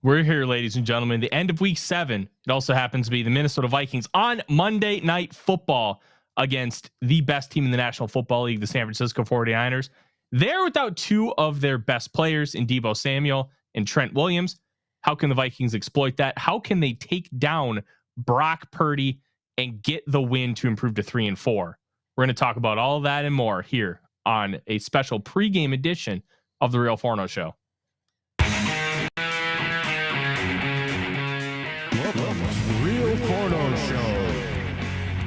We're here, ladies and gentlemen, the end of week 7. It also happens to be the Minnesota Vikings on Monday Night Football against the best team in the National Football League, the San Francisco 49ers. They're without two of their best players in Deebo Samuel and Trent Williams. How can the Vikings exploit that? How can they take down Brock Purdy and get the win to improve to 3-4? We're going to talk about all of that and more here on a special pregame edition of the Real Forno Show. Welcome to Real Forno Show,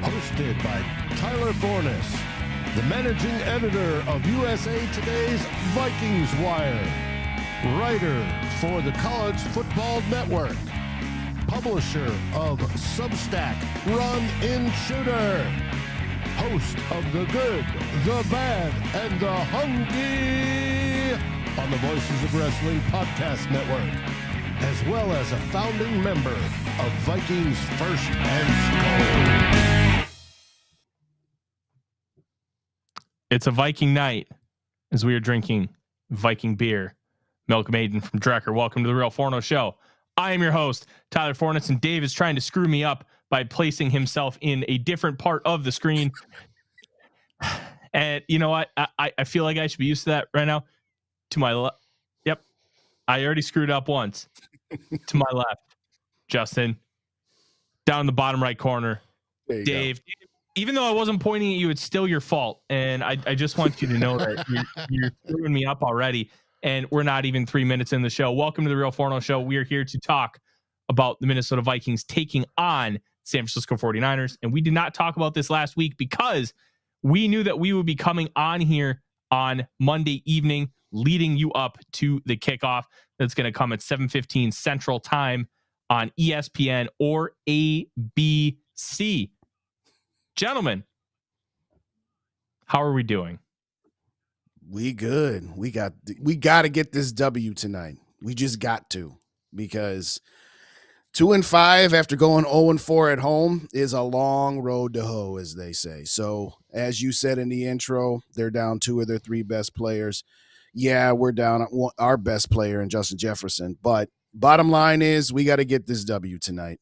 hosted by Tyler Forness, the managing editor of USA Today's Vikings Wire, writer for the College Football Network, publisher of Substack Run In Shooter, host of The Good, The Bad, and The Hungry on the Voices of Wrestling Podcast Network, as well as a founding member of Vikings First and SKOL. It's a Viking night as we are drinking Viking beer. Milk Maiden from Drecker. Welcome to the Real Forno Show. I am your host, Tyler Forness, and Dave is trying to screw me up by placing himself in a different part of the screen. And you know what? I feel like I should be used to that right now. To my left. Yep. I already screwed up once. To my left, Justin. Down the bottom right corner, Dave. Go. Even though I wasn't pointing at you, it's still your fault. And I just want you to know that you're screwing me up already. And we're not even 3 minutes in the show. Welcome to the Real Forno Show. We are here to talk about the Minnesota Vikings taking on San Francisco 49ers. And we did not talk about this last week because we knew that we would be coming on here on Monday evening, leading you up to the kickoff that's going to come at 7:15 Central Time on ESPN or ABC. Gentlemen, how are we doing? We good. We got to get this W tonight. We just got to, because 2-5 after going 0-4 at home is a long road to hoe, as they say. So, as you said in the intro, they're down 2 of their 3 best players. Yeah, we're down our best player in Justin Jefferson, but bottom line is we got to get this W tonight.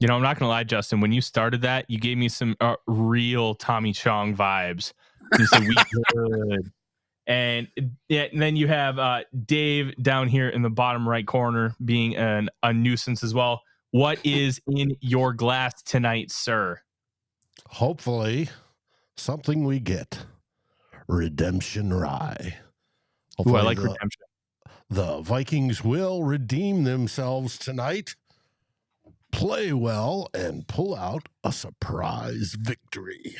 You know, I'm not going to lie, Justin, when you started that, you gave me some real Tommy Chong vibes. You said we good. And then you have Dave down here in the bottom right corner being a nuisance as well. What is in your glass tonight, sir? Hopefully, something we get. Redemption Rye. Ooh, I like redemption. The Vikings will redeem themselves tonight, play well, and pull out a surprise victory.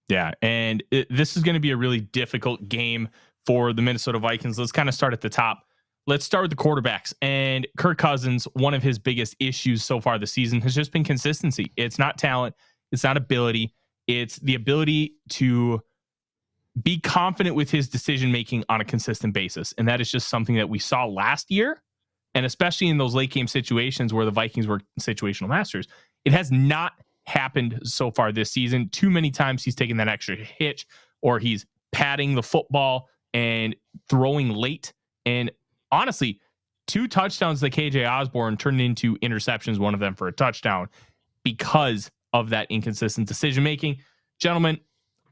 Yeah, and this is going to be a really difficult game for the Minnesota Vikings. Let's kind of start at the top. Let's start with the quarterbacks. And Kirk Cousins, one of his biggest issues so far this season has just been consistency. It's not talent. It's not ability. It's the ability to be confident with his decision-making on a consistent basis. And that is just something that we saw last year. And especially in those late game situations where the Vikings were situational masters, it has not happened so far this season. Too many times he's taken that extra hitch, or he's padding the football and throwing late. And honestly, 2 touchdowns that KJ Osborne turned into interceptions, one of them for a touchdown, because of that inconsistent decision making. Gentlemen,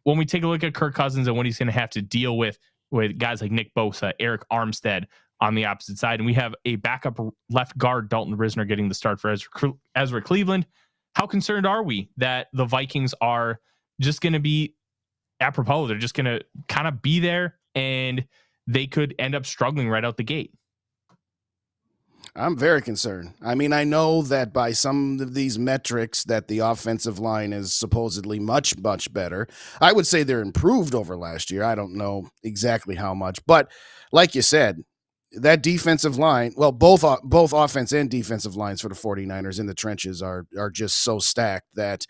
when we take a look at Kirk Cousins and what he's going to have to deal with guys like Nick Bosa, Eric Armstead on the opposite side, and we have a backup left guard, Dalton Risner, getting the start for Ezra Cleveland. How concerned are we that the Vikings are just going to be apropos? They're just going to kind of be there and they could end up struggling right out the gate. I'm very concerned. I mean, I know that by some of these metrics that the offensive line is supposedly much, much better. I would say they're improved over last year. I don't know exactly how much, but like you said, that defensive line, well, both offense and defensive lines for the 49ers in the trenches are just so stacked that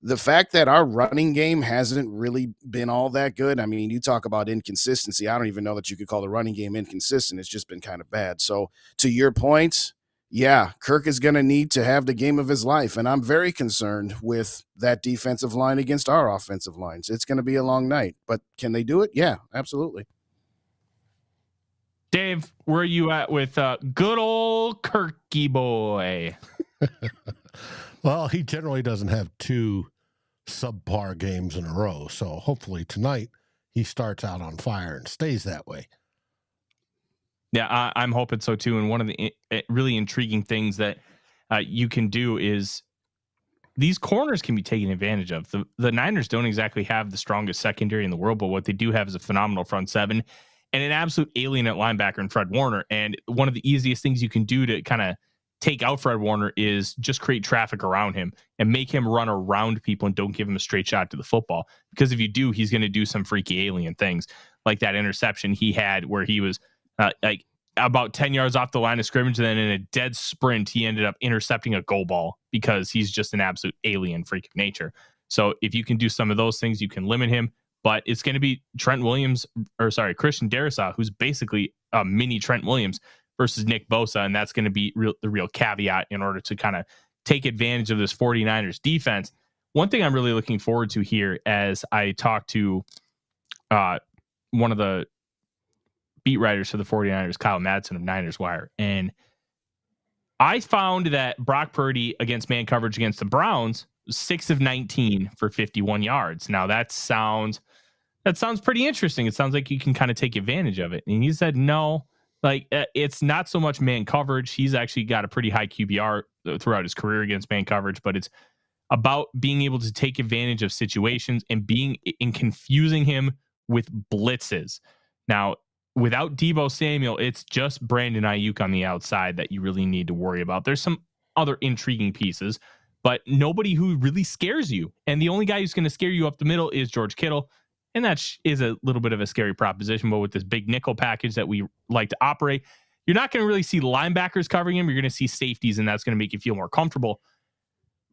the fact that our running game hasn't really been all that good. I mean, you talk about inconsistency. I don't even know that you could call the running game inconsistent. It's just been kind of bad. So to your point, yeah, Kirk is going to need to have the game of his life. And I'm very concerned with that defensive line against our offensive lines. It's going to be a long night, but can they do it? Yeah, absolutely. Dave, where are you at with good old Kirky boy? Well, he generally doesn't have two subpar games in a row. So hopefully tonight he starts out on fire and stays that way. Yeah, I'm hoping so too. And one of the really intriguing things that you can do is these corners can be taken advantage of. The Niners don't exactly have the strongest secondary in the world, but what they do have is a phenomenal front seven and an absolute alien at linebacker in Fred Warner. And one of the easiest things you can do to kind of take out Fred Warner is just create traffic around him and make him run around people and don't give him a straight shot to the football. Because if you do, he's going to do some freaky alien things like that interception he had where he was like about 10 yards off the line of scrimmage. And then in a dead sprint, he ended up intercepting a goal ball because he's just an absolute alien freak of nature. So if you can do some of those things, you can limit him. But it's going to be Christian Darrisaw, who's basically a mini Trent Williams versus Nick Bosa. And that's going to be the real caveat in order to kind of take advantage of this 49ers defense. One thing I'm really looking forward to here as I talk to one of the beat writers for the 49ers, Kyle Madsen of Niners Wire. And I found that Brock Purdy against man coverage against the Browns was 6 of 19 for 51 yards. Now that sounds pretty interesting. It sounds like you can kind of take advantage of it. And he said, no, like it's not so much man coverage. He's actually got a pretty high QBR throughout his career against man coverage, but it's about being able to take advantage of situations and confusing him with blitzes. Now, without Deebo Samuel, it's just Brandon Ayuk on the outside that you really need to worry about. There's some other intriguing pieces, but nobody who really scares you. And the only guy who's going to scare you up the middle is George Kittle. And that is a little bit of a scary proposition. But with this big nickel package that we like to operate, you're not going to really see linebackers covering him. You're going to see safeties, and that's going to make you feel more comfortable.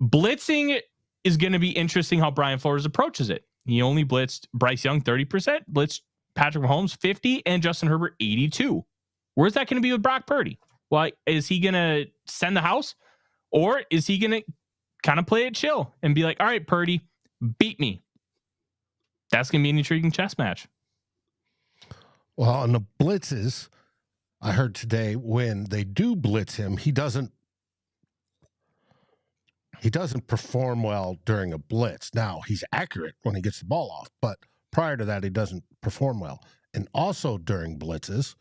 Blitzing is going to be interesting how Brian Flores approaches it. He only blitzed Bryce Young 30%, blitzed Patrick Mahomes 50%, and Justin Herbert 82%. Where's that going to be with Brock Purdy? Well, is he going to send the house, or is he going to kind of play it chill and be like, all right, Purdy, beat me? That's going to be an intriguing chess match. Well, on the blitzes, I heard today when they do blitz him, he doesn't perform well during a blitz. Now, he's accurate when he gets the ball off, but prior to that, he doesn't perform well. And also during blitzes,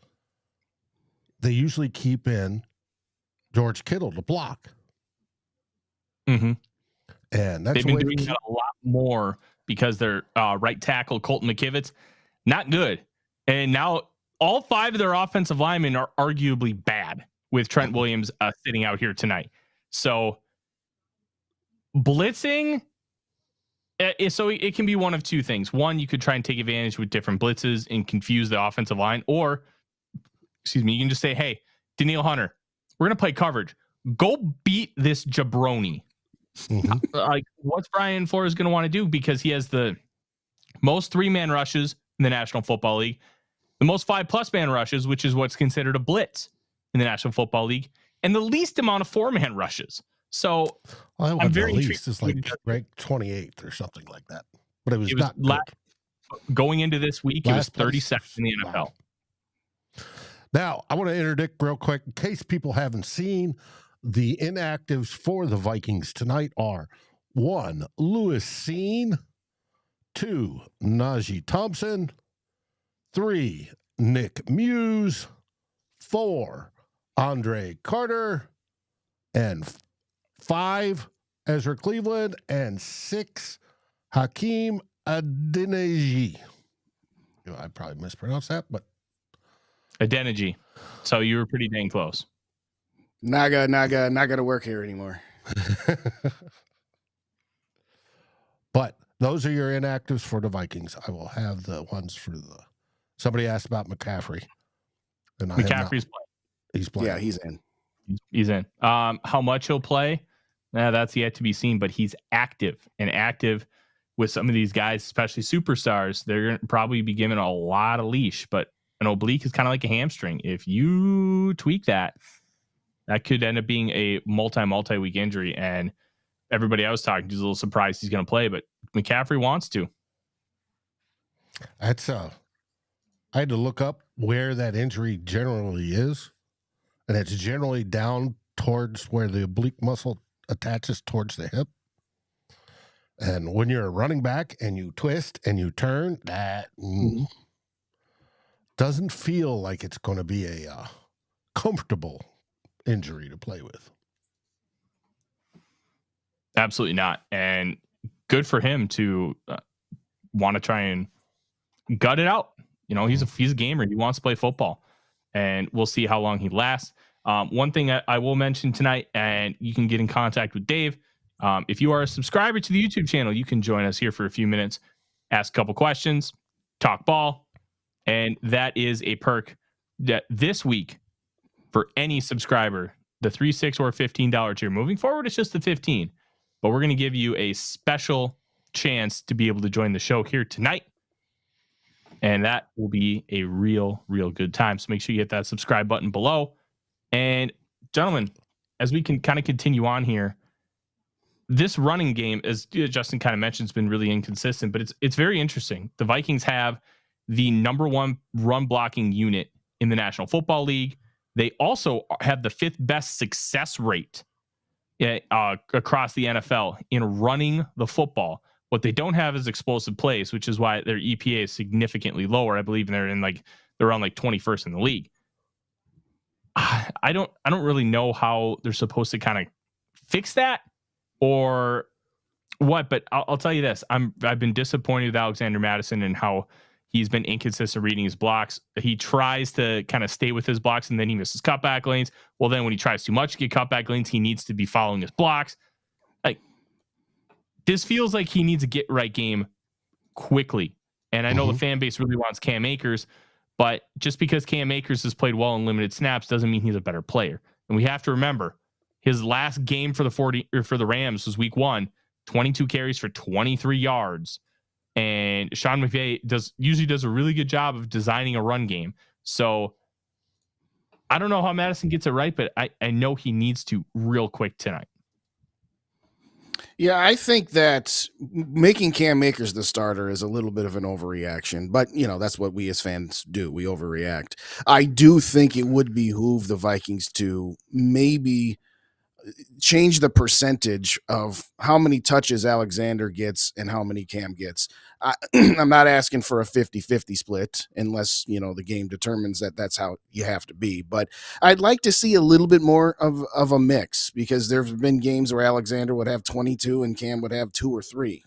they usually keep in George Kittle to block. Mm-hmm. And that's they've been doing that a lot more because their right tackle, Colton McKivitz, not good. And now all 5 of their offensive linemen are arguably bad with Trent Williams sitting out here tonight. So blitzing, so it can be one of two things. One, you could try and take advantage with different blitzes and confuse the offensive line. Or, you can just say, hey, Danielle Hunter, we're going to play coverage. Go beat this jabroni. Mm-hmm. Like, what's Brian Flores going to want to do? Because he has the most 3-man rushes in the National Football League, the most 5+ man rushes, which is what's considered a blitz in the National Football League, and the least amount of 4-man rushes. So I'm very intrigued. It's like ranked 28th or something like that. But it was not going into this week. It was 32nd in the NFL. Wow. Now, I want to interdict real quick in case people haven't seen. The inactives for the Vikings tonight are 1, Lewis Cine, 2, Najee Thompson, 3, Nick Muse, 4, Andre Carter, and 5, Ezra Cleveland, and 6, Hakeem Adeniji. I probably mispronounced that, but Adeniji. So you were pretty dang close. Not gonna work here anymore. But those are your inactives for the Vikings. I will have the ones for the. Somebody asked about McCaffrey. And McCaffrey's playing. He's playing. Yeah, he's in. He's in. How much he'll play? That's yet to be seen. But he's active with some of these guys, especially superstars. They're going to probably be given a lot of leash. But an oblique is kind of like a hamstring. If you tweak that could end up being a multi-week injury. And everybody I was talking to is a little surprised he's going to play, but McCaffrey wants to. I I had to look up where that injury generally is, and it's generally down towards where the oblique muscle attaches towards the hip. And when you're a running back and you twist and you turn, that doesn't feel like it's going to be a comfortable injury to play with. Absolutely not. And good for him to want to try and gut it out. You know, he's a gamer. He wants to play football, and we'll see how long he lasts. One thing I will mention tonight, and you can get in contact with Dave. If you are a subscriber to the YouTube channel, you can join us here for a few minutes, ask a couple questions, talk ball, and that is a perk that this week for any subscriber, the $3, $6, or $15 tier. Moving forward, it's just the 15, but we're going to give you a special chance to be able to join the show here tonight, and that will be a real good time. So make sure you hit that subscribe button below. And gentlemen, as we can kind of continue on here, this running game, as Justin kind of mentioned, has been really inconsistent, but it's very interesting. The Vikings have the number one run blocking unit in the National Football League. They also have the 5th best success rate across the NFL in running the football. What they don't have is explosive plays, which is why their EPA is significantly lower. I believe they're around 21st in the league. I don't really know how they're supposed to kind of fix that or what, but I'll tell you this. I've been disappointed with Alexander Mattison and how he's been inconsistent reading his blocks. He tries to kind of stay with his blocks and then he misses cutback lanes. Well, then when he tries too much to get cutback lanes, he needs to be following his blocks. Like, this feels like he needs a get right game quickly. And I know the fan base really wants Cam Akers, but just because Cam Akers has played well in limited snaps doesn't mean he's a better player. And we have to remember, his last game for the Rams was week 1, 22 carries for 23 yards. And Sean McVay usually does a really good job of designing a run game. So I don't know how Mattison gets it right, but I know he needs to real quick tonight. Yeah, I think that making Cam Akers the starter is a little bit of an overreaction, but that's what we as fans do. We overreact. I do think it would behoove the Vikings to maybe change the percentage of how many touches Alexander gets and how many Cam gets. I'm not asking for a 50-50 split unless, the game determines that that's how you have to be. But I'd like to see a little bit more of a mix, because there have been games where Alexander would have 22 and Cam would have 2 or 3.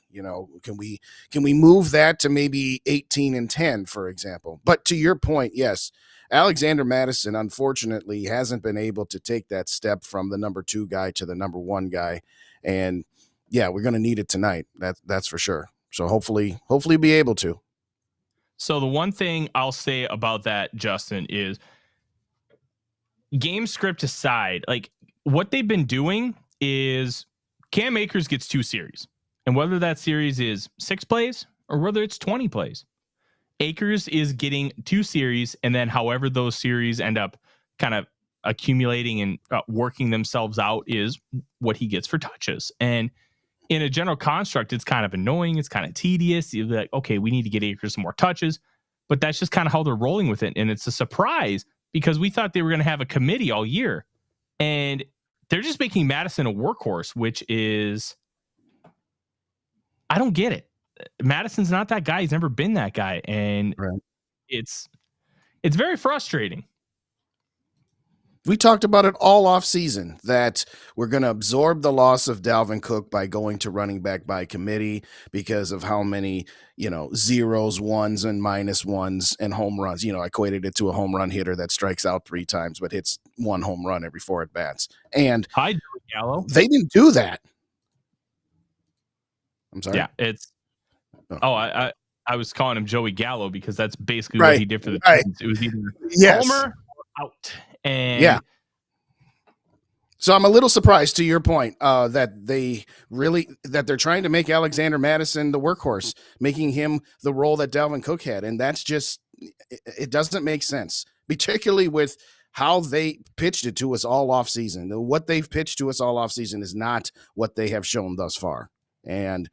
Can we move that to maybe 18 and 10, for example? But to your point, yes, Alexander Mattison, unfortunately, hasn't been able to take that step from the number 2 guy to the number 1 guy. And yeah, we're going to need it tonight. That's for sure. So hopefully be able to. So the one thing I'll say about that, Justin, is game script aside, like what they've been doing is Cam Akers gets 2 series. And whether that series is 6 plays or whether it's 20 plays, Akers is getting 2 series, and then however those series end up kind of accumulating and working themselves out is what he gets for touches. And in a general construct, it's kind of annoying. It's kind of tedious. You're like, okay, we need to get Akers some more touches, but that's just kind of how they're rolling with it. And it's a surprise because we thought they were going to have a committee all year, and they're just making Mattison a workhorse, which is, I don't get it. Madison's not that guy. He's never been that guy. And right. It's very frustrating. We talked about it all off season that we're going to absorb the loss of Dalvin Cook by going to running back by committee because of how many, zeros, ones, and minus ones and home runs. I equated it to a home run hitter that strikes out 3 times but hits 1 home run every 4 at bats. And Hi, Joey Gallo. They didn't do that. I'm sorry. Yeah, it's. Oh, I was calling him Joey Gallo because that's basically what he did for the Twins. It was either Homer or out. And yeah. So I'm a little surprised, to your point, that they're trying to make Alexander Mattison the workhorse, making him the role that Dalvin Cook had. And that's just, it doesn't make sense, particularly with how they pitched it to us all off season. What they've pitched to us all off season is not what they have shown thus far. And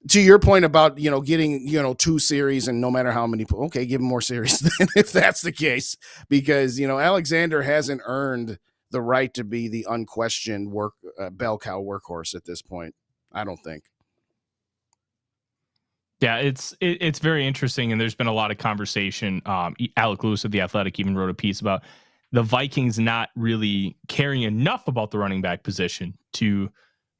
to your point about, getting, 2 series and no matter how many, okay, give him more series then if that's the case, because, Alexander hasn't earned the right to be the unquestioned bell cow workhorse at this point. I don't think. Yeah, it's very interesting, and there's been a lot of conversation. Alec Lewis of The Athletic even wrote a piece about the Vikings not really caring enough about the running back position to.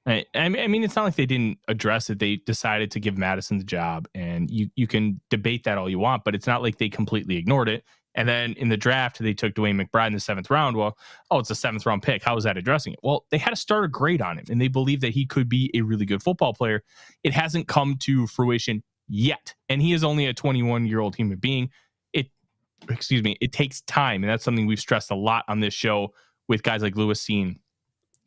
I mean, it's not like they didn't address it. They decided to give Madison the job, and you can debate that all you want, but it's not like they completely ignored it. And then in the draft, they took Dwayne McBride in the 7th round. Well, it's a 7th round pick. How is that addressing it? Well, they had a starter grade on him, and they believe that he could be a really good football player. It hasn't come to fruition yet, and he is only a 21-year-old human being. It takes time, and that's something we've stressed a lot on this show with guys like Lewis Seen,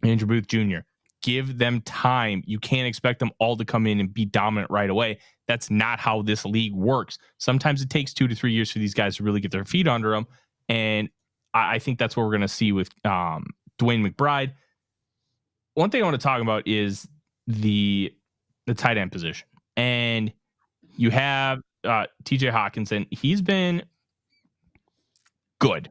Andrew Booth Jr. Give them time. You can't expect them all to come in and be dominant right away. That's not how this league works. Sometimes it takes 2 to 3 years for these guys to really get their feet under them. And I think that's what we're going to see with Dwayne McBride. One thing I want to talk about is the tight end position. And you have TJ Hawkinson. He's been good.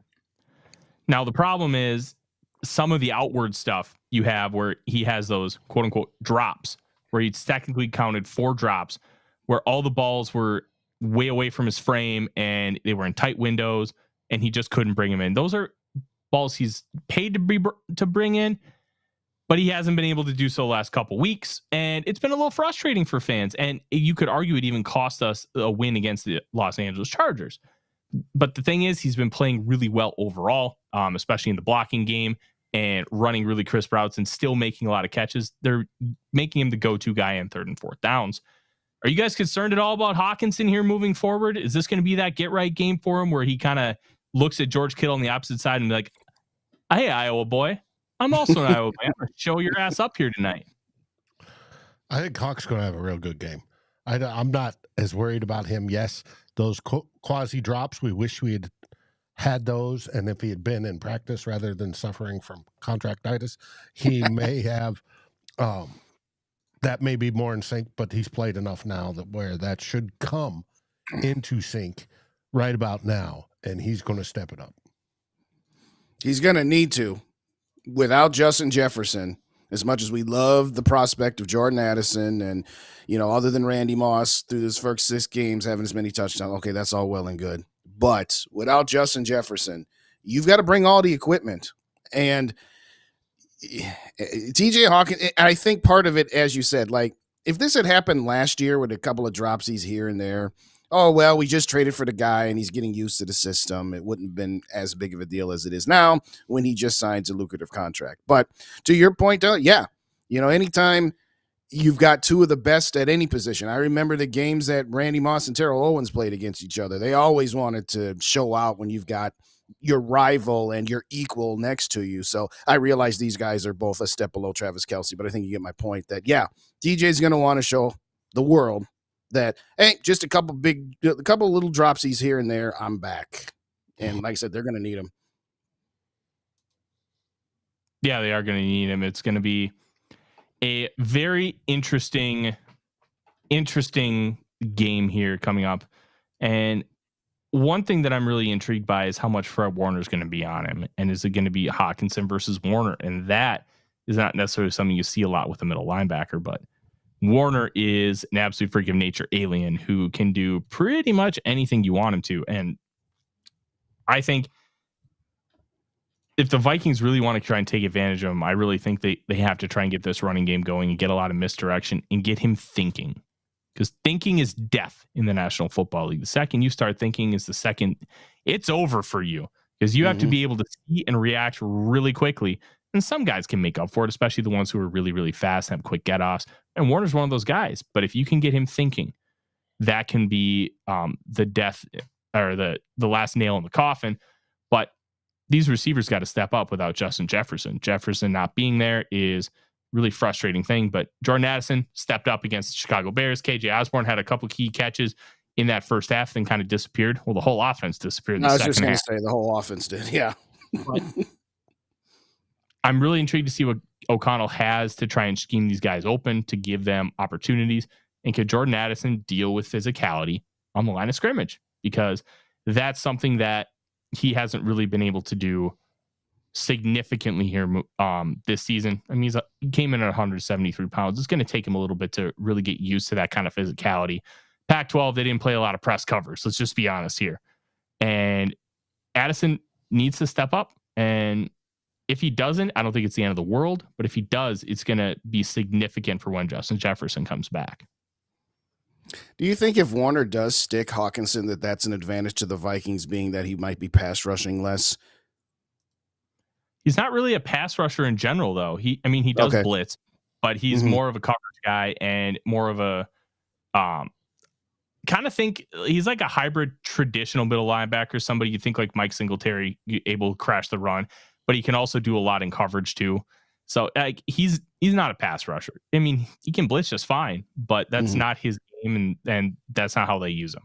Now, the problem is some of the outward stuff you have where he has those quote unquote drops, where he's technically counted 4 drops, where all the balls were way away from his frame and they were in tight windows and he just couldn't bring them in. Those are balls he's paid to bring in, but he hasn't been able to do so the last couple weeks. And it's been a little frustrating for fans. And you could argue it even cost us a win against the Los Angeles Chargers. But the thing is, he's been playing really well overall, especially in the blocking game and running really crisp routes and still making a lot of catches. They're making him the go-to guy in 3rd and 4th downs. Are you guys concerned at all about Hawkinson here moving forward? Is this going to be that get-right game for him where he kind of looks at George Kittle on the opposite side and be like, hey, Iowa boy, I'm also an Iowa boy. I'm going to show your ass up here tonight. I think Hawk's going to have a real good game. I'm not as worried about him. Yes, those quasi drops, we wish we had those, and if he had been in practice rather than suffering from contractitis, he may have that may be more in sync, but he's played enough now where that should come into sync right about now, and he's going to step it up. He's going to need to. Without Justin Jefferson, as much as we love the prospect of Jordan Addison and, other than Randy Moss through his first 6 games having as many touchdowns, okay, that's all well and good. But without Justin Jefferson, you've got to bring all the equipment. And TJ Hawkins, I think part of it, as you said, like if this had happened last year with a couple of dropsies here and there, oh, well, we just traded for the guy and he's getting used to the system. It wouldn't have been as big of a deal as it is now when he just signs a lucrative contract. But to your point, yeah, anytime you've got 2 of the best at any position. I remember the games that Randy Moss and Terrell Owens played against each other. They always wanted to show out when you've got your rival and your equal next to you. So I realize these guys are both a step below Travis Kelce, but I think you get my point that, yeah, DJ's going to want to show the world that, hey, just a couple little dropsies here and there, I'm back. And like I said, they're going to need him. Yeah, they are going to need him. It's going to be a very interesting game here coming up. And one thing that I'm really intrigued by is how much Fred Warner is going to be on him. And is it going to be Hawkinson versus Warner? And that is not necessarily something you see a lot with a middle linebacker, but Warner is an absolute freak of nature alien who can do pretty much anything you want him to. And I think if the Vikings really want to try and take advantage of him, I really think they have to try and get this running game going and get a lot of misdirection and get him thinking. Because thinking is death in the National Football League. The second you start thinking is the second it's over for you. Because you have to be able to see and react really quickly. And some guys can make up for it, especially the ones who are really, really fast and have quick get-offs. And Warner's one of those guys. But if you can get him thinking, that can be the death or the last nail in the coffin. But these receivers got to step up without Justin Jefferson. Jefferson not being there is really frustrating thing. But Jordan Addison stepped up against the Chicago Bears. KJ Osborne had a couple key catches in that first half, then kind of disappeared. Well, the whole offense disappeared in the second half. I was just going to say the whole offense did, yeah. I'm really intrigued to see what O'Connell has to try and scheme these guys open to give them opportunities. And could Jordan Addison deal with physicality on the line of scrimmage? Because that's something that he hasn't really been able to do significantly here this season. I mean, he came in at 173 pounds. It's going to take him a little bit to really get used to that kind of physicality. Pac-12, they didn't play a lot of press covers. Let's just be honest here. And Addison needs to step up. And if he doesn't, I don't think it's the end of the world. But if he does, it's going to be significant for when Justin Jefferson comes back. Do you think if Warner does stick Hawkinson, that's an advantage to the Vikings, being that he might be pass rushing less? He's not really a pass rusher in general, though. He does blitz, but he's more of a coverage guy and more of a kind of think he's like a hybrid traditional middle linebacker, somebody you think like Mike Singletary, able to crash the run, but he can also do a lot in coverage too. So like he's not a pass rusher. I mean, he can blitz just fine, but that's not his game, and that's not how they use him.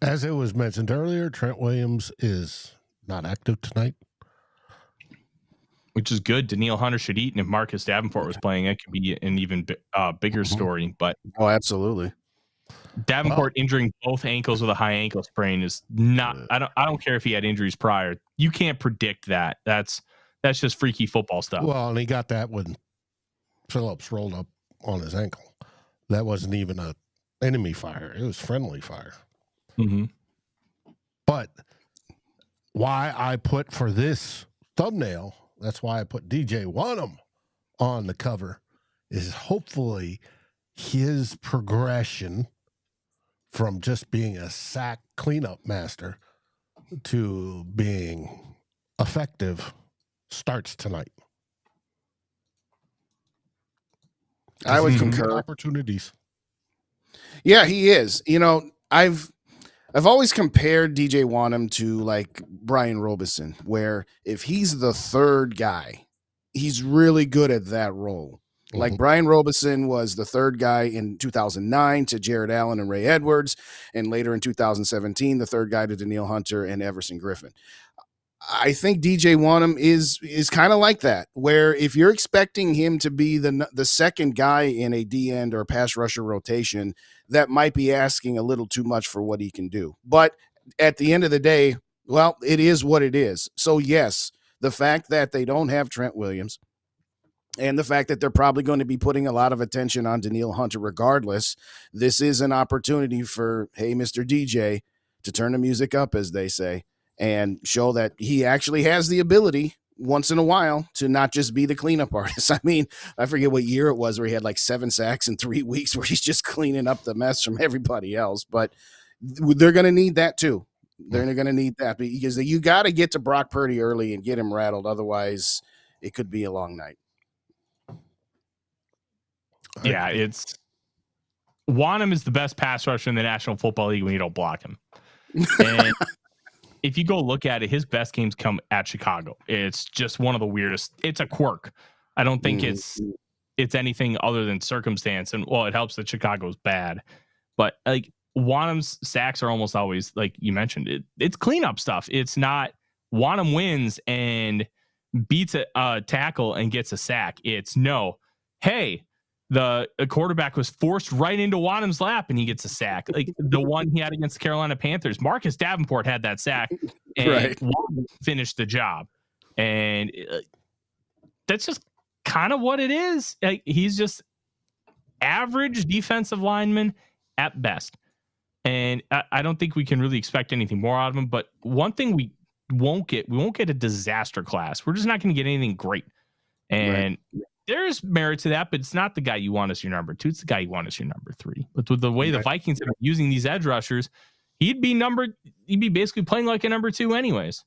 As it was mentioned earlier, Trent Williams is not active tonight, which is good. Danielle Hunter should eat, and if Marcus Davenport was playing, it could be an even bigger story. But absolutely, Davenport injuring both ankles with a high ankle sprain is not. I don't care if he had injuries prior. You can't predict that. That's just freaky football stuff. Well, and he got that when Phillips rolled up on his ankle. That wasn't even a enemy fire; it was friendly fire. Mm-hmm. But why I put for this thumbnail, that's why I put DJ Wanham on the cover, is hopefully his progression from just being a sack cleanup master to being effective starts tonight. I would concur. Opportunities. Yeah, he is. You know, I've always compared DJ Wanham to like Brian Robeson, where if he's the third guy, he's really good at that role. Like Brian Robeson was the third guy in 2009 to Jared Allen and Ray Edwards, and later in 2017, the third guy to Danielle Hunter and Everson Griffin. I think DJ Wanham is kind of like that, where if you're expecting him to be the second guy in a D end or pass rusher rotation, that might be asking a little too much for what he can do. But at the end of the day, well, it is what it is. So yes, the fact that they don't have Trent Williams and the fact that they're probably going to be putting a lot of attention on Danielle Hunter regardless, this is an opportunity for, hey, Mr. DJ, to turn the music up, as they say, and show that he actually has the ability once in a while to not just be the cleanup artist. I mean, I forget what year it was where he had like 7 sacks in 3 weeks where he's just cleaning up the mess from everybody else. But they're going to need that too. They're going to need that because you got to get to Brock Purdy early and get him rattled. Otherwise, it could be a long night. Yeah, it's Wanham is the best pass rusher in the National Football League when you don't block him. And if you go look at it, his best games come at Chicago. It's just one of the weirdest. It's a quirk. I don't think it's anything other than circumstance. And well, it helps that Chicago's bad, but like Wanham's sacks are almost always, like you mentioned, it's cleanup stuff. It's not Wanham wins and beats a tackle and gets a sack. It's no, hey, the quarterback was forced right into Wanham's lap and he gets a sack. Like the one he had against the Carolina Panthers. Marcus Davenport had that sack and Wanham finished the job. And that's just kind of what it is. Like, he's just average defensive lineman at best. And I don't think we can really expect anything more out of him. But one thing we won't get a disaster class. We're just not going to get anything great. And there's merit to that, but it's not the guy you want as your number 2. It's the guy you want as your number 3. But with the way the Vikings are using these edge rushers, he'd be basically playing like a number 2 anyways.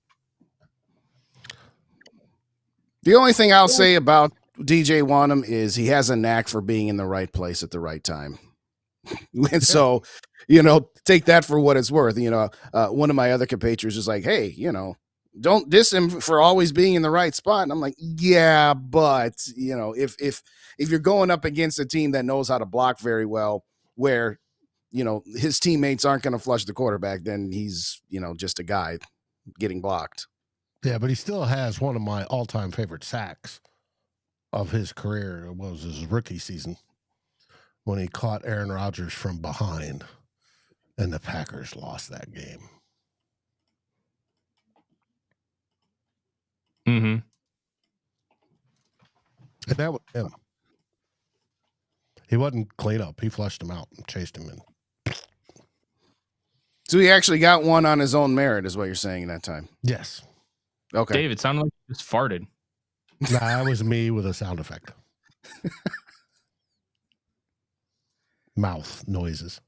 The only thing I'll say about DJ Wanham is he has a knack for being in the right place at the right time. And so, take that for what it's worth. One of my other compatriots is like, hey, don't diss him for always being in the right spot. And I'm like, yeah, but if you're going up against a team that knows how to block very well, where, his teammates aren't going to flush the quarterback, then he's, just a guy getting blocked. Yeah, but he still has one of my all-time favorite sacks of his career was his rookie season when he caught Aaron Rodgers from behind, and the Packers lost that game. Mm-hmm. And that was him. He wasn't clean up. He flushed him out and chased him in. So he actually got one on his own merit, is what you're saying in that time. Yes. Okay. Dave, it sounded like you just farted. Nah, that was me with a sound effect. Mouth noises.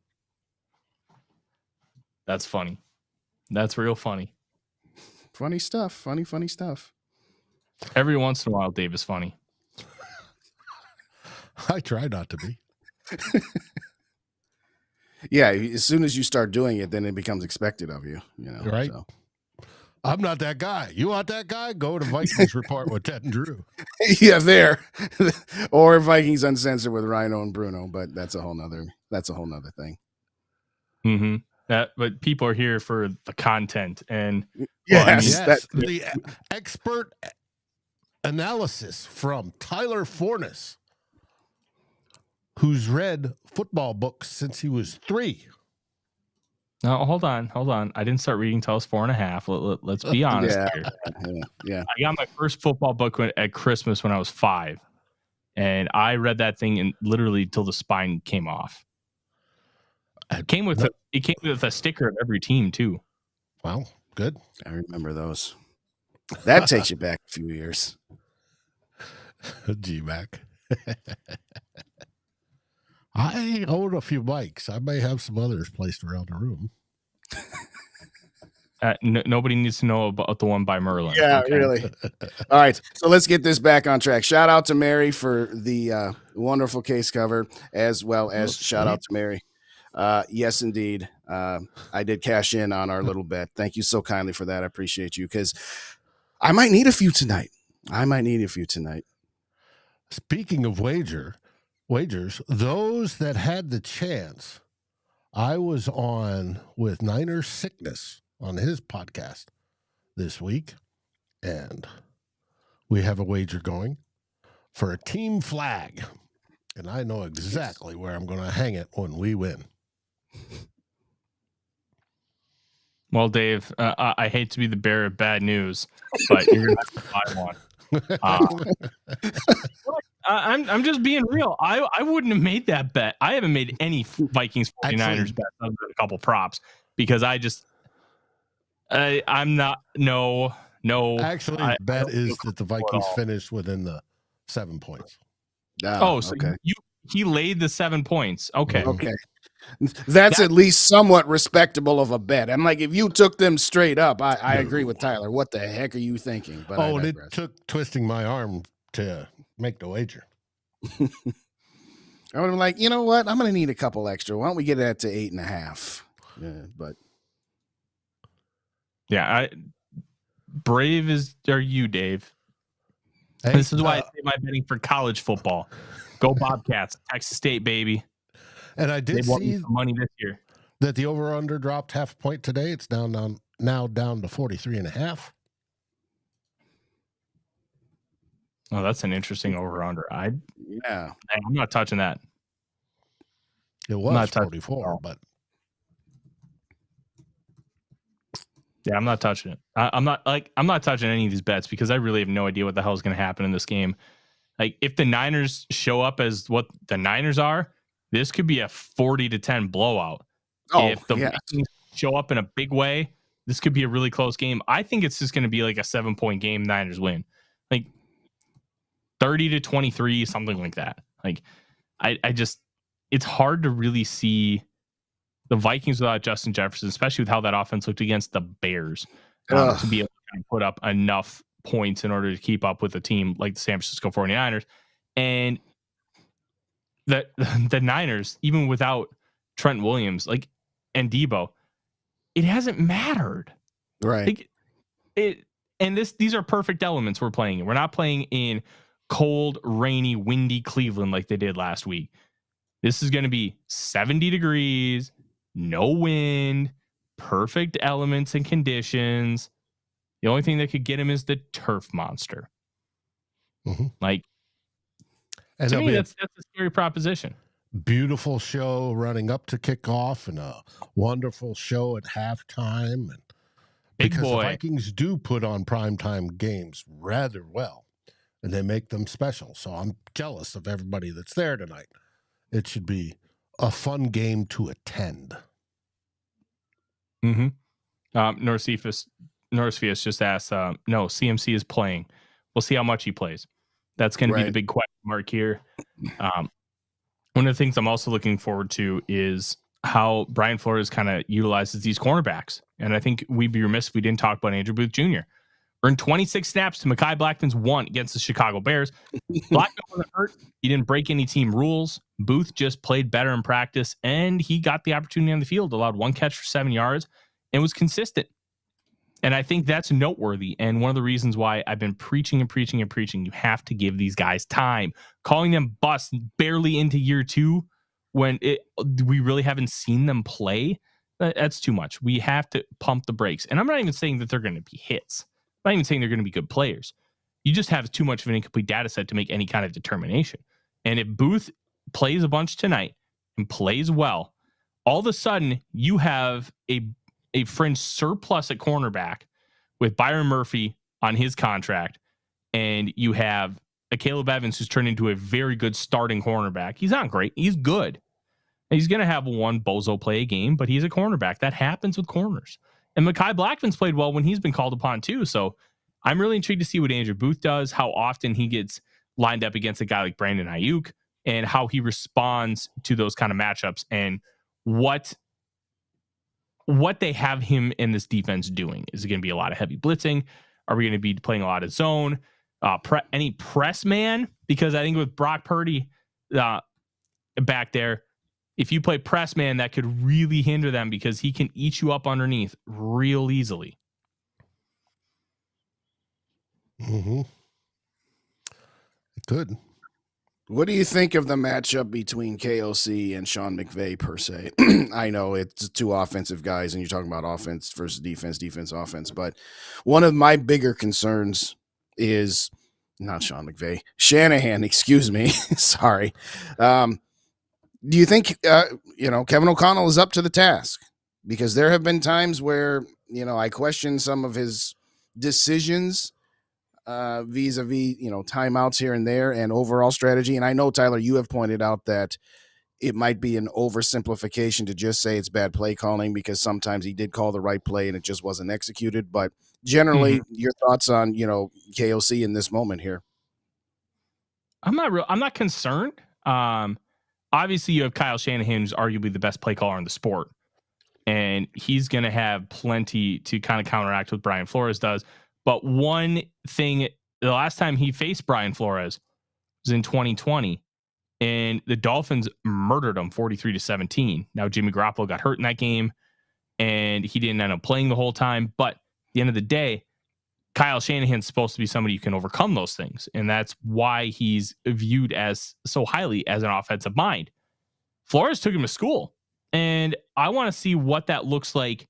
That's funny. That's real funny. Funny stuff. Funny stuff. Every once in a while, Dave is funny. I try not to be. Yeah, as soon as you start doing it, then it becomes expected of you. You know, Right. So. I'm not that guy. You want that guy? Go to Vikings Report with Ted and Drew. Yeah, there. Or Vikings Uncensored with Rhino and Bruno, but that's a whole nother thing. Mm-hmm. But people are here for the content, and Yes, the expert analysis from Tyler Forness, who's read football books since he was 3. no, hold on. I didn't start reading till I was 4.5. Let's be honest here. Yeah. I got my first football book at Christmas when I was 5, and I read that thing and literally till the spine came off. It came with a sticker of every team too. Wow, good. I remember those. That takes you back a few years. G-Mac. I own a few bikes. I may have some others placed around the room. Nobody needs to know about the one by Merlin. Yeah, okay? Really. All right, so let's get this back on track. Shout out to Mary for the wonderful case cover, as well as shout out to Mary. Yes, indeed. I did cash in on our little bet. Thank you so kindly for that. I appreciate you, because I might need a few tonight. Speaking of wagers, those that had the chance, I was on with Niners Sickness on his podcast this week, and we have a wager going for a team flag, and I know exactly where I'm going to hang it when we win. Well, Dave, I hate to be the bearer of bad news, but you're going to have to buy one. I'm just being real. I wouldn't have made that bet. I haven't made any Vikings 49ers bets other than a couple props, because I'm not no. Actually, the bet is that the Vikings finish within the 7 points. So okay. He laid the 7 points. Okay. Okay. That's at least somewhat respectable of a bet. I'm like, if you took them straight up, I agree with Tyler. What the heck are you thinking? But it took twisting my arm to make the wager. I would have been like, you know what? I'm going to need a couple extra. Why don't we get that to 8.5? Brave are you, Dave? Hey, this is why I say my betting for college football. Go Bobcats, Texas State, baby. And I did see money this year that the over/under dropped half a point today. It's now down to 43.5. Oh, that's an interesting over/under. I'm not touching that. It was 44, but yeah, I'm not touching it. I'm not touching any of these bets, because I really have no idea what the hell is going to happen in this game. Like, if the Niners show up as what the Niners are, this could be a 40-10 blowout. If the Vikings show up in a big way, this could be a really close game. I think it's just going to be like a 7-point game. Niners win, like 30-23, something like that. Like, I just, it's hard to really see the Vikings without Justin Jefferson, especially with how that offense looked against the Bears, to be able to put up enough points in order to keep up with a team like the San Francisco 49ers. And the Niners, even without Trent Williams, and Deebo, it hasn't mattered. Right. These are perfect elements we're playing in. We're not playing in cold, rainy, windy Cleveland like they did last week. This is going to be 70 degrees, no wind, perfect elements and conditions. The only thing that could get him is the turf monster. Mm-hmm. And To there'll me, be that's a scary proposition. a beautiful show running up to kickoff and a wonderful show at halftime. And Big because the boy. Vikings do put on primetime games rather well, and they make them special. So I'm jealous of everybody that's there tonight. It should be a fun game to attend. Mm-hmm. Norcephus just asked, no, CMC is playing. We'll see how much he plays. That's going to be the big question mark here. One of the things I'm also looking forward to is how Brian Flores kind of utilizes these cornerbacks. And I think we'd be remiss if we didn't talk about Andrew Booth Jr. Earned 26 snaps to Mekhi Blackman's 1 against the Chicago Bears. Blackman wasn't hurt. He didn't break any team rules. Booth just played better in practice, and he got the opportunity on the field, allowed 1 catch for 7 yards, and was consistent. And I think that's noteworthy. And one of the reasons why I've been preaching and preaching and preaching, you have to give these guys time. Calling them busts barely into year 2 when we really haven't seen them play, that's too much. We have to pump the brakes. And I'm not even saying that they're going to be hits. I'm not even saying they're going to be good players. You just have too much of an incomplete data set to make any kind of determination. And if Booth plays a bunch tonight and plays well, all of a sudden you have a fringe surplus at cornerback with Byron Murphy on his contract, and you have a Caleb Evans who's turned into a very good starting cornerback. He's not great. He's good. He's going to have one bozo play a game, but he's a cornerback. That happens with corners. And Mekhi Blackman's played well when he's been called upon too. So I'm really intrigued to see what Andrew Booth does, how often he gets lined up against a guy like Brandon Ayuk, and how he responds to those kind of matchups, and what they have him in this defense doing. Is it going to be a lot of heavy blitzing? Are we going to be playing a lot of zone? Any press man? Because I think with Brock Purdy back there, if you play press man, that could really hinder them because he can eat you up underneath real easily. Mm-hmm. It could. What do you think of the matchup between KOC and Sean McVay per se? I know it's 2 offensive guys, and you're talking about offense versus defense, defense, offense. But one of my bigger concerns is not Sean McVay, Shanahan. Excuse me, sorry. Do you think Kevin O'Connell is up to the task? Because there have been times where I question some of his decisions. Vis-a-vis, timeouts here and there and overall strategy. And I know, Tyler, you have pointed out that it might be an oversimplification to just say it's bad play calling because sometimes he did call the right play and it just wasn't executed. But generally, your thoughts on, KOC in this moment here? I'm not concerned. Obviously, you have Kyle Shanahan, who's arguably the best play caller in the sport. And he's going to have plenty to kind of counteract what Brian Flores does. But one thing, the last time he faced Brian Flores was in 2020, and the Dolphins murdered him 43-17. Now, Jimmy Garoppolo got hurt in that game, and he didn't end up playing the whole time. But at the end of the day, Kyle Shanahan's supposed to be somebody who can overcome those things, and that's why he's viewed as so highly as an offensive mind. Flores took him to school, and I want to see what that looks like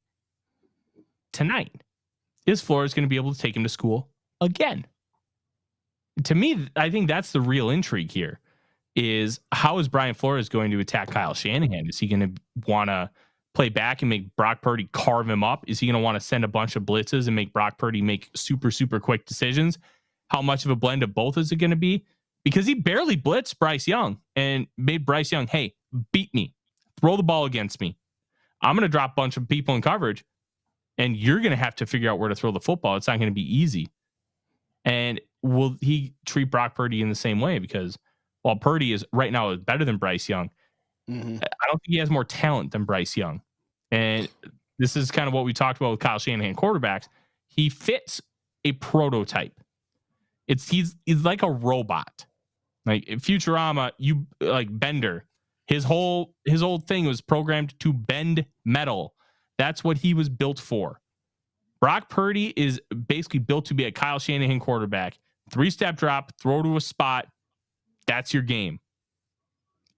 tonight. Is Flores going to be able to take him to school again? To me, I think that's the real intrigue here, is how is Brian Flores going to attack Kyle Shanahan? Is he going to want to play back and make Brock Purdy carve him up? Is he going to want to send a bunch of blitzes and make Brock Purdy make super, super quick decisions? How much of a blend of both is it going to be? Because he barely blitzed Bryce Young and made Bryce Young, hey, beat me. Throw the ball against me. I'm going to drop a bunch of people in coverage, and you're going to have to figure out where to throw the football. It's not going to be easy. And will he treat Brock Purdy in the same way? Because while Purdy is right now better than Bryce Young, I don't think he has more talent than Bryce Young. And this is kind of what we talked about with Kyle Shanahan quarterbacks. He fits a prototype. He's like a robot. Like Futurama, Bender. His whole thing was programmed to bend metal. That's what he was built for. Brock Purdy is basically built to be a Kyle Shanahan quarterback. 3-step drop, throw to a spot. That's your game.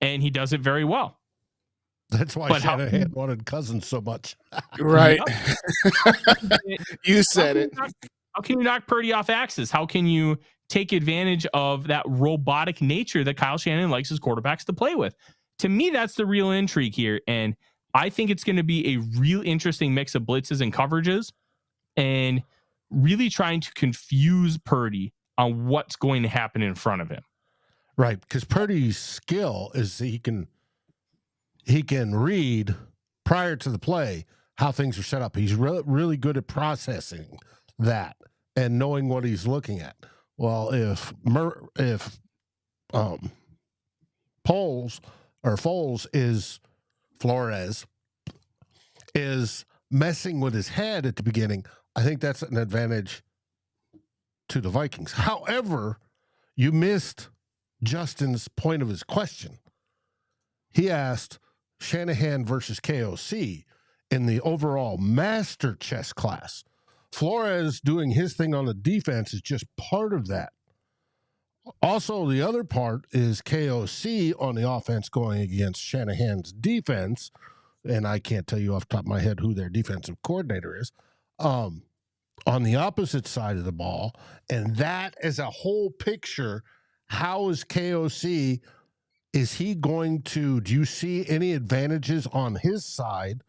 And he does it very well. That's why Shanahan wanted Cousins so much. Right. You said it. How can you knock Purdy off axis? How can you take advantage of that robotic nature that Kyle Shanahan likes his quarterbacks to play with. To me, that's the real intrigue here. And I think it's going to be a real interesting mix of blitzes and coverages and really trying to confuse Purdy on what's going to happen in front of him. Right, because Purdy's skill is he can read prior to the play how things are set up. He's really good at processing that and knowing what he's looking at. Well, if Flores is messing with his head at the beginning, I think that's an advantage to the Vikings. However, you missed Justin's point of his question. He asked Shanahan versus KOC in the overall master chess class. Flores doing his thing on the defense is just part of that. Also, the other part is KOC on the offense going against Shanahan's defense, and I can't tell you off the top of my head who their defensive coordinator is, on the opposite side of the ball. And that is a whole picture. How is KOC, do you see any advantages on his side,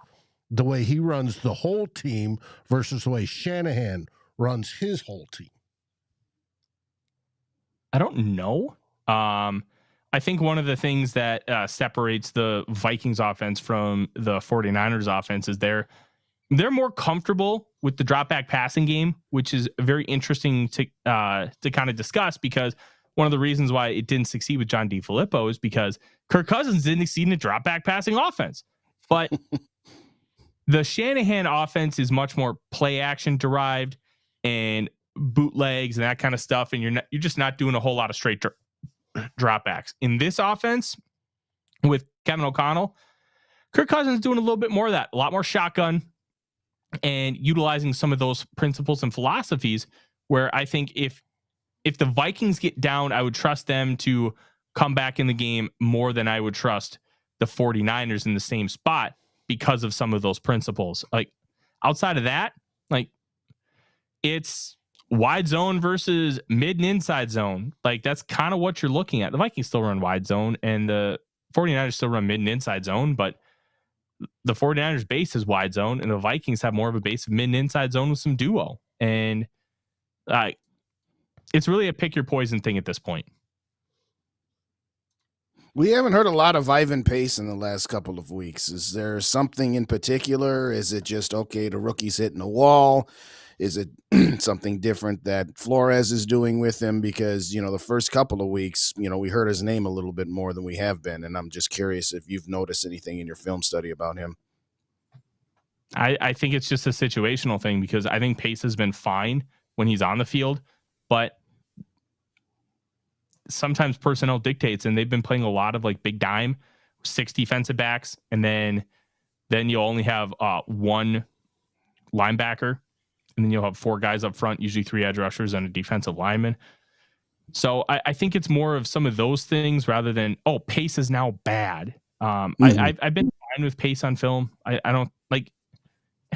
the way he runs the whole team versus the way Shanahan runs his whole team? I don't know. I think one of the things that separates the Vikings offense from the 49ers offense is they're more comfortable with the drop back passing game, which is very interesting to kind of discuss, because one of the reasons why it didn't succeed with John DeFilippo is because Kirk Cousins didn't succeed in a drop back passing offense. But the Shanahan offense is much more play action derived and bootlegs and that kind of stuff, and you're just not doing a whole lot of straight dropbacks. In this offense with Kevin O'Connell, Kirk Cousins is doing a little bit more of that, a lot more shotgun and utilizing some of those principles and philosophies, where I think if the Vikings get down, I would trust them to come back in the game more than I would trust the 49ers in the same spot because of some of those principles. Like, outside of that, like, it's wide zone versus mid and inside zone. Like, that's kind of what you're looking at. The Vikings still run wide zone and the 49ers still run mid and inside zone, but the 49ers base is wide zone and the Vikings have more of a base of mid and inside zone with some duo. And it's really a pick your poison thing at this point. We haven't heard a lot of Ivan Pace in the last couple of weeks. Is there something in particular? Is it just, okay, the rookie's hitting the wall? Is it something different that Flores is doing with him? Because, the first couple of weeks, we heard his name a little bit more than we have been. And I'm just curious if you've noticed anything in your film study about him. I think it's just a situational thing, because I think Pace has been fine when he's on the field, but sometimes personnel dictates, and they've been playing a lot of like big dime, 6 defensive backs, and then you'll only have one linebacker, and then you'll have 4 guys up front, usually 3 edge rushers and a defensive lineman. So I think it's more of some of those things rather than, Pace is now bad. I've been fine with Pace on film. I don't like,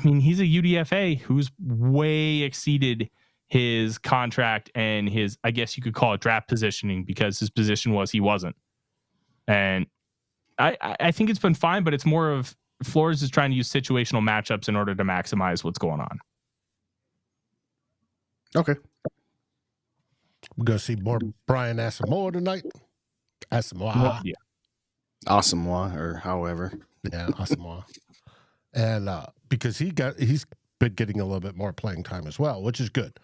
he's a UDFA who's way exceeded his contract and his, I guess you could call it draft positioning, because his position was he wasn't. And I think it's been fine, but it's more of Flores is trying to use situational matchups in order to maximize what's going on. Okay. We're going to see more Brian Asamoah tonight. Asamoah. Yeah. Asamoah, or however. Yeah, Asamoah. And because he's been getting a little bit more playing time as well, which is good.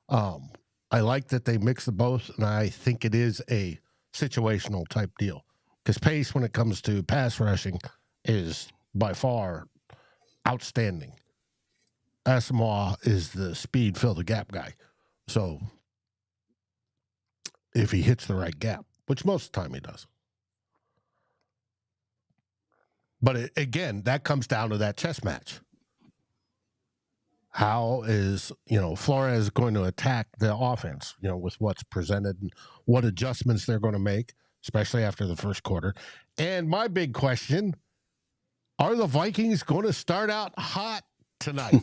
I like that they mix the both, and I think it is a situational type deal. Because Pace, when it comes to pass rushing, is by far outstanding. Asamoah is the speed fill the gap guy. So if he hits the right gap, which most of the time he does. But again, that comes down to that chess match. How is, Flores going to attack the offense, with what's presented and what adjustments they're going to make, especially after the first quarter. And my big question, are the Vikings going to start out hot tonight?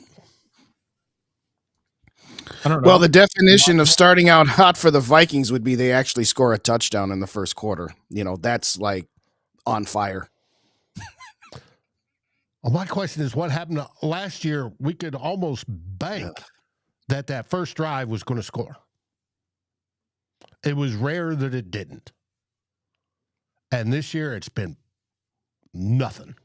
I don't know. Well, the definition of starting out hot for the Vikings would be they actually score a touchdown in the first quarter. That's like on fire. Well, my question is, what happened last year? We could almost bank that first drive was going to score. It was rare that it didn't. And this year, it's been nothing.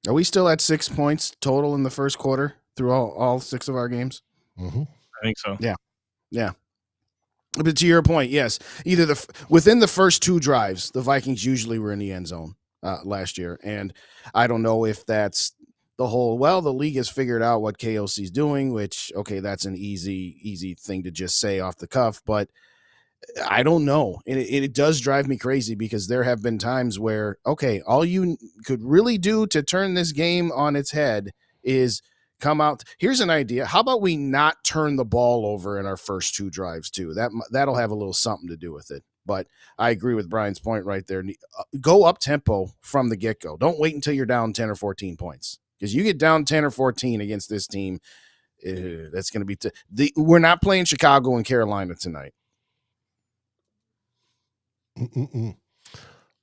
Are we still at 6 points total in the first quarter through all 6 of our games? Mm-hmm. I think so. Yeah. But to your point, yes, either within the first 2 drives, the Vikings usually were in the end zone last year. And I don't know if that's the league has figured out what KOC's doing, which, okay, that's an easy thing to just say off the cuff, but I don't know. And it does drive me crazy because there have been times where, okay, all you could really do to turn this game on its head is come out. Here's an idea. How about we not turn the ball over in our first 2 drives too? That'll have a little something to do with it. But I agree with Brian's point right there. Go up tempo from the get-go. Don't wait until you're down 10 or 14 points. Because you get down 10 or 14 against this team, that's going to be we're not playing Chicago and Carolina tonight.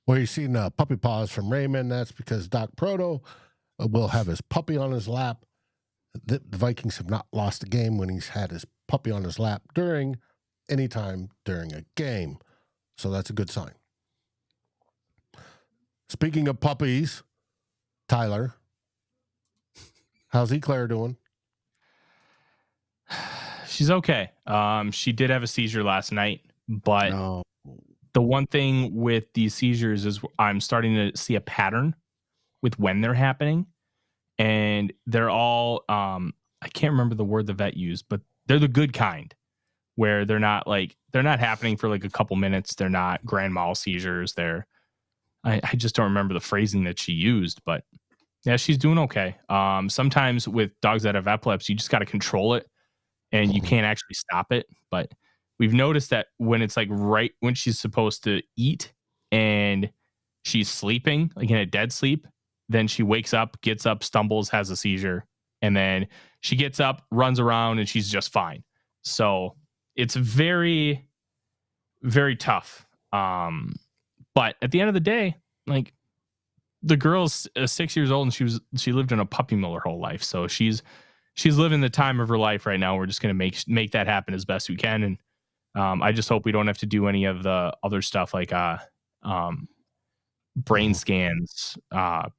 Well, you've seen puppy paws from Raymond. That's because Doc Proto will have his puppy on his lap. The Vikings have not lost a game when he's had his puppy on his lap any time during a game. So that's a good sign. Speaking of puppies, Tyler, how's Eclair doing? She's okay. She did have a seizure last night, but the one thing with these seizures is I'm starting to see a pattern with when they're happening, and they're all I can't remember the word the vet used, but they're the good kind, where they're not happening for like a couple minutes. They're not grand mal seizures. I just don't remember the phrasing that she used, but yeah, she's doing okay. Sometimes with dogs that have epilepsy, you just got to control it and you can't actually stop it. But we've noticed that when it's like right when she's supposed to eat and she's sleeping, like in a dead sleep, then she wakes up, gets up, stumbles, has a seizure, and then she gets up, runs around, and she's just fine. So it's very, very tough. But at the end of the day, like the girl's 6 years old and she lived in a puppy mill her whole life. So she's living the time of her life right now. We're just going to make that happen as best we can. And I just hope we don't have to do any of the other stuff like brain scans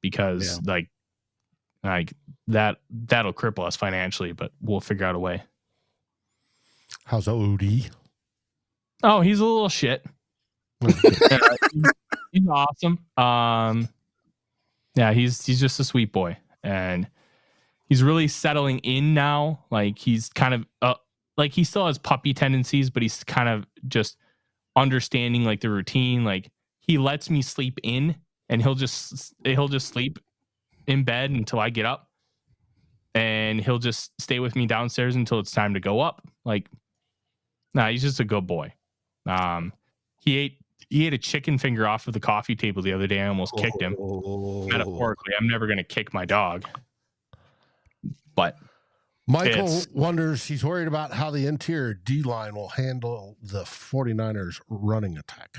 because like that'll cripple us financially, but we'll figure out a way. How's Odie? Oh, he's a little shit. He's awesome. Yeah, he's just a sweet boy, and he's really settling in now. Like he's kind of like he still has puppy tendencies, but he's kind of just understanding like the routine. Like he lets me sleep in, and he'll just sleep in bed until I get up, and he'll just stay with me downstairs until it's time to go up. Like, nah, he's just a good boy. He ate a chicken finger off of the coffee table the other day. I almost kicked him. Metaphorically, I'm never going to kick my dog. But Michael wonders, he's worried about how the interior D-line will handle the 49ers running attack.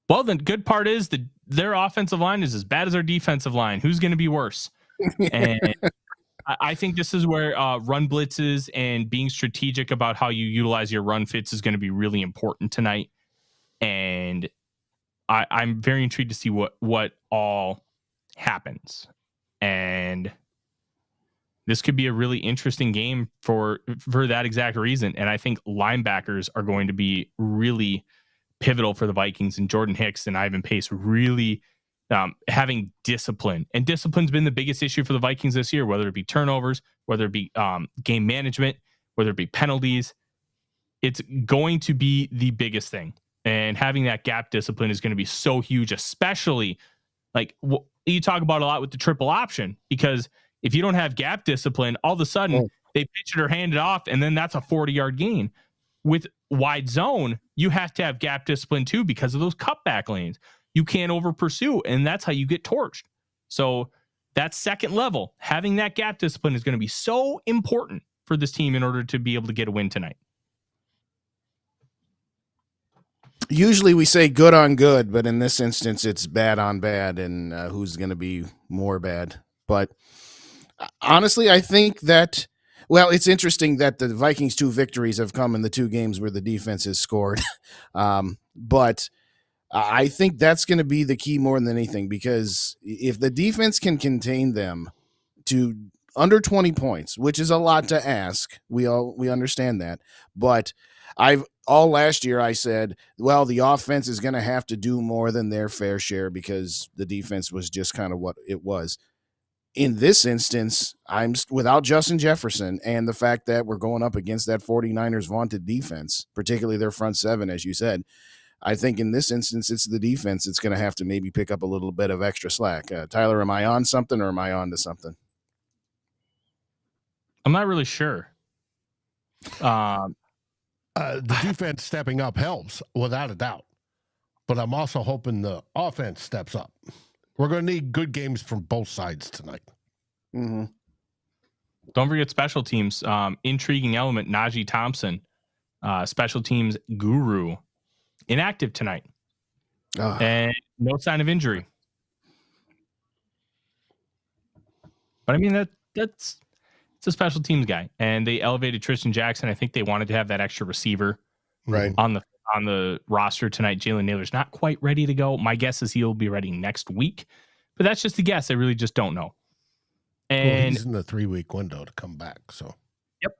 Well, the good part is that their offensive line is as bad as our defensive line. Who's going to be worse? And I think this is where run blitzes and being strategic about how you utilize your run fits is going to be really important tonight. And I'm very intrigued to see what all happens. And this could be a really interesting game for that exact reason. And I think linebackers are going to be really pivotal for the Vikings, and Jordan Hicks and Ivan Pace really having discipline. And discipline's been the biggest issue for the Vikings this year, whether it be turnovers, whether it be game management, whether it be penalties. It's going to be the biggest thing. And having that gap discipline is going to be so huge, especially like you talk about a lot with the triple option, because if you don't have gap discipline, all of a sudden they pitch it or hand it off, and then that's a 40-yard gain. With wide zone, you have to have gap discipline too because of those cutback lanes. You can't over pursue, and that's how you get torched. So that second level, having that gap discipline is going to be so important for this team in order to be able to get a win tonight. Usually we say good on good, but in this instance, it's bad on bad, and who's going to be more bad. But honestly, I think that, well, it's interesting that the Vikings' 2 victories have come in the 2 games where the defense has scored. But I think that's going to be the key more than anything, because if the defense can contain them to under 20 points, which is a lot to ask, we understand that, but all last year I said, well, the offense is going to have to do more than their fair share because the defense was just kind of what it was. In this instance, I'm without Justin Jefferson, and the fact that we're going up against that 49ers vaunted defense, particularly their front 7, as you said, I think in this instance, it's the defense that's going to have to maybe pick up a little bit of extra slack. Tyler, am I on something, or am I on to something? I'm not really sure. The defense stepping up helps, without a doubt. But I'm also hoping the offense steps up. We're going to need good games from both sides tonight. Mm-hmm. Don't forget special teams. Intriguing element, Najee Thompson, special teams guru, inactive tonight. And no sign of injury. But I mean, it's a special teams guy, and they elevated Tristan Jackson. I think they wanted to have that extra receiver right on the roster tonight. Jalen Naylor's not quite ready to go. My guess is he'll be ready next week, but that's just a guess. I really just don't know. And he's in the 3-week window to come back. So, yep,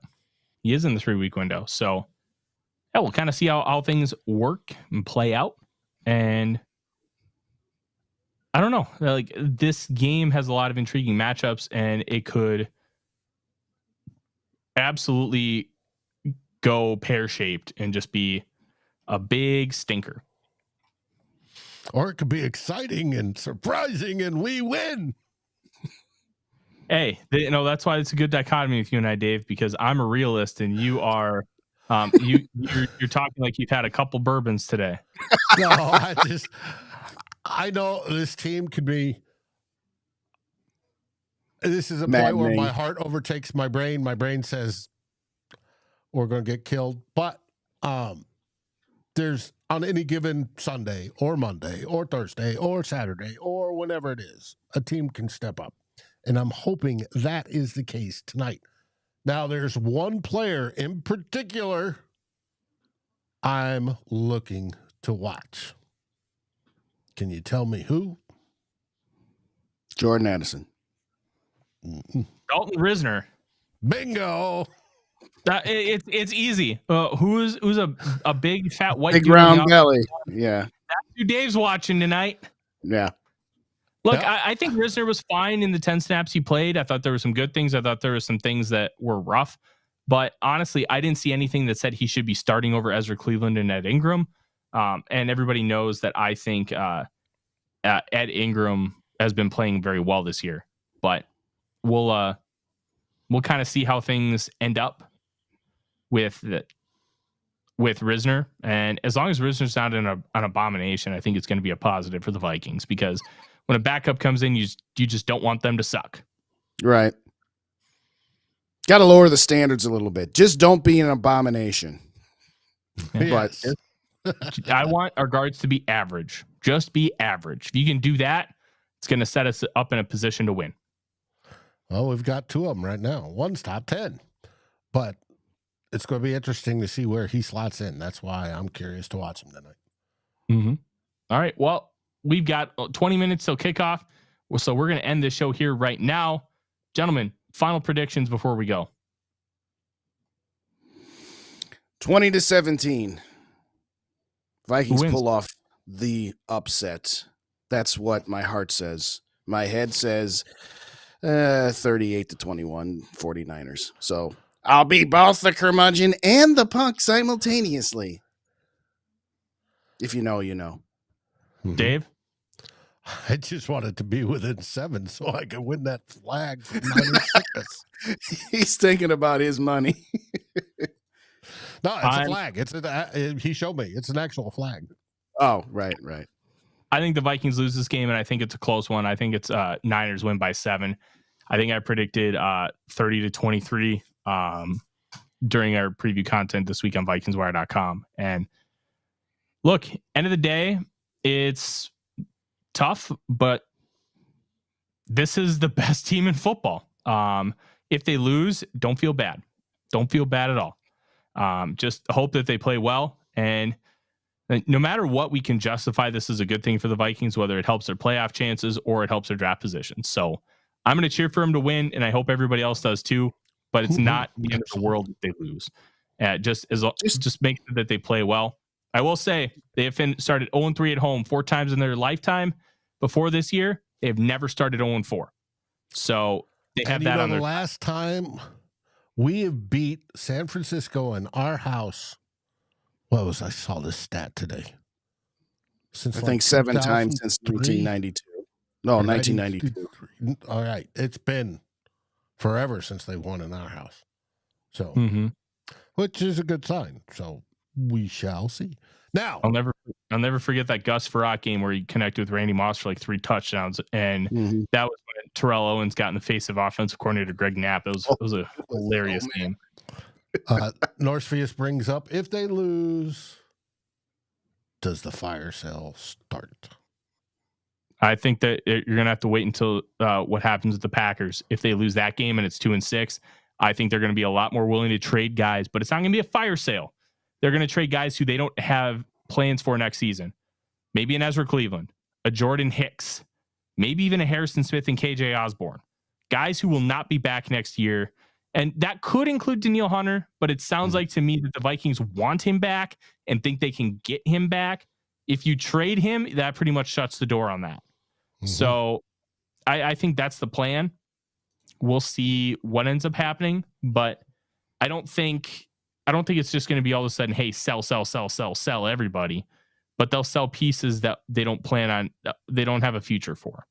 he is in the 3-week window. So, yeah, we'll kind of see how things work and play out. And I don't know, like, this game has a lot of intriguing matchups, and it could absolutely go pear-shaped and just be a big stinker. Or it could be exciting and surprising and we win. Hey, that's why it's a good dichotomy with you and I, Dave, because I'm a realist and you are you're talking like you've had a couple bourbons today. No, I know this team could be. This is a point where my heart overtakes my brain. My brain says we're going to get killed. But there's, on any given Sunday or Monday or Thursday or Saturday or whenever it is, a team can step up. And I'm hoping that is the case tonight. Now, there's one player in particular I'm looking to watch. Can you tell me who? Jordan Addison. Dalton Risner. Bingo. It's easy. Who's a big fat white big dude round belly? Yeah, that's who Dave's watching tonight. Yeah. Look, I think Risner was fine in the 10 snaps he played. I thought there were some good things. I thought there were some things that were rough. But honestly, I didn't see anything that said he should be starting over Ezra Cleveland and Ed Ingram. And everybody knows that I think Ed Ingram has been playing very well this year. But we'll kind of see how things end up with Risner. And as long as Risner's not an abomination, I think it's going to be a positive for the Vikings, because when a backup comes in, you just don't want them to suck. Right. Got to lower the standards a little bit. Just don't be an abomination. Yes. But I want our guards to be average. Just be average. If you can do that, it's going to set us up in a position to win. Well, we've got 2 of them right now. One's top 10. But it's going to be interesting to see where he slots in. That's why I'm curious to watch him tonight. Mm-hmm. All right. Well, we've got 20 minutes till kickoff. So we're going to end this show here right now. Gentlemen, final predictions before we go. 20-17. Vikings pull off the upset. That's what my heart says. My head says 38-21 49ers. So I'll be both the curmudgeon and the punk simultaneously. If you know, you know. Dave? I just wanted to be within 7 so I could win that flag from minor sickness. He's thinking about his money. No, it's a flag. He showed me. It's an actual flag. Oh, right. I think the Vikings lose this game, and I think it's a close one. I think it's Niners win by 7. I think I predicted 30-23 during our preview content this week on VikingsWire.com. And look, end of the day, it's tough, but this is the best team in football. If they lose, don't feel bad. Don't feel bad at all. Just hope that they play well. And no matter what, we can justify this as a good thing for the Vikings, whether it helps their playoff chances or it helps their draft position. So I'm going to cheer for them to win, and I hope everybody else does too. But it's not the end of the world if they lose. Just make sure that they play well. I will say they have started 0-3 at home 4 times in their lifetime. Before this year, they have never started 0-4. So they have that on their last time we have beat San Francisco in our house. I saw this stat today. I think 7 times since 1992. No, 1992. All right. It's been forever since they won in our house. So, which is a good sign. So we shall see. Now, I'll never forget that Gus Farrat game where he connected with Randy Moss for like 3 touchdowns, and that was when Terrell Owens got in the face of offensive coordinator Greg Knapp. It was a hilarious game. Norsefius brings up, if they lose, does the fire sale start? I think that you're going to have to wait until what happens with the Packers. If they lose that game and it's 2-6, I think they're going to be a lot more willing to trade guys, but it's not going to be a fire sale. They're going to trade guys who they don't have plans for next season. Maybe an Ezra Cleveland, a Jordan Hicks, maybe even a Harrison Smith and KJ Osborne. Guys who will not be back next year. And that could include Danielle Hunter, but it sounds like to me that the Vikings want him back and think they can get him back. If you trade him, that pretty much shuts the door on that. So I think that's the plan. We'll see what ends up happening, but I don't think it's just going to be all of a sudden, hey, sell everybody, but they'll sell pieces that they don't plan on, they don't have a future for.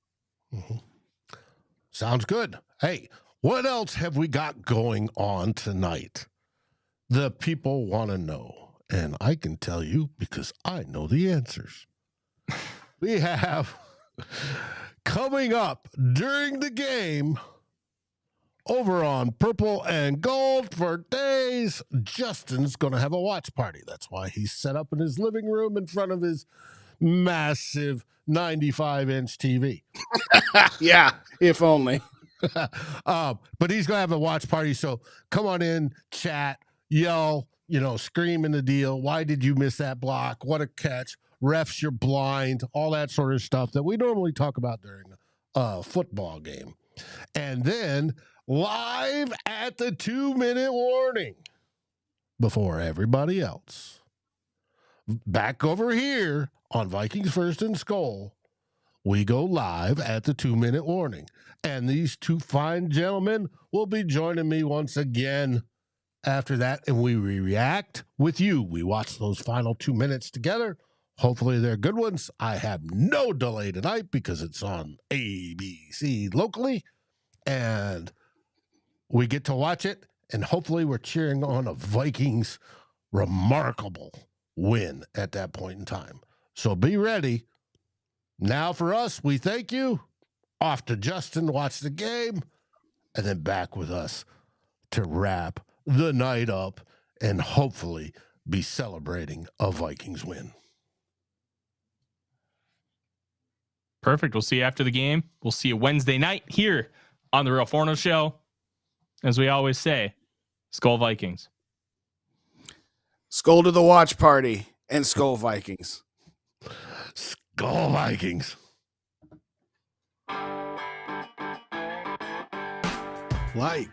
Sounds good. Hey, what else have we got going on tonight? The people want to know, and I can tell you because I know the answers. We have coming up during the game over on Purple and Gold for days, Justin's going to have a watch party. That's why he's set up in his living room in front of his massive 95-inch TV. Yeah, if only. But he's going to have a watch party. So come on in, chat, yell, scream in the deal. Why did you miss that block? What a catch. Refs, you're blind. All that sort of stuff that we normally talk about during a football game. And then live at the 2-minute warning before everybody else. Back over here on Vikings First and SKOL, we go live at the 2-minute warning. And these two fine gentlemen will be joining me once again after that. And we react with you. We watch those final 2 minutes together. Hopefully they're good ones. I have no delay tonight because it's on ABC locally. And we get to watch it. And hopefully we're cheering on a Vikings remarkable win at that point in time. So be ready. Now for us, we thank you. Off to Justin, watch the game, and then back with us to wrap the night up and hopefully be celebrating a Vikings win. Perfect. We'll see you after the game. We'll see you Wednesday night here on the Real Forno Show. As we always say, SKOL Vikings. SKOL to the watch party and SKOL Vikings. SKOL Vikings. Like,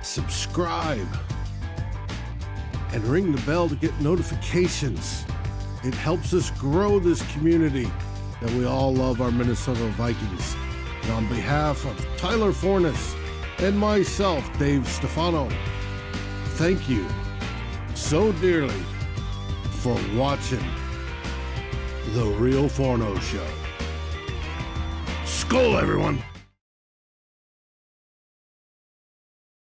subscribe, and ring the bell to get notifications. It helps us grow this community that we all love our Minnesota Vikings. And on behalf of Tyler Forness and myself, Dave Stefano, thank you so dearly for watching The Real Forno Show. SKOL, everyone.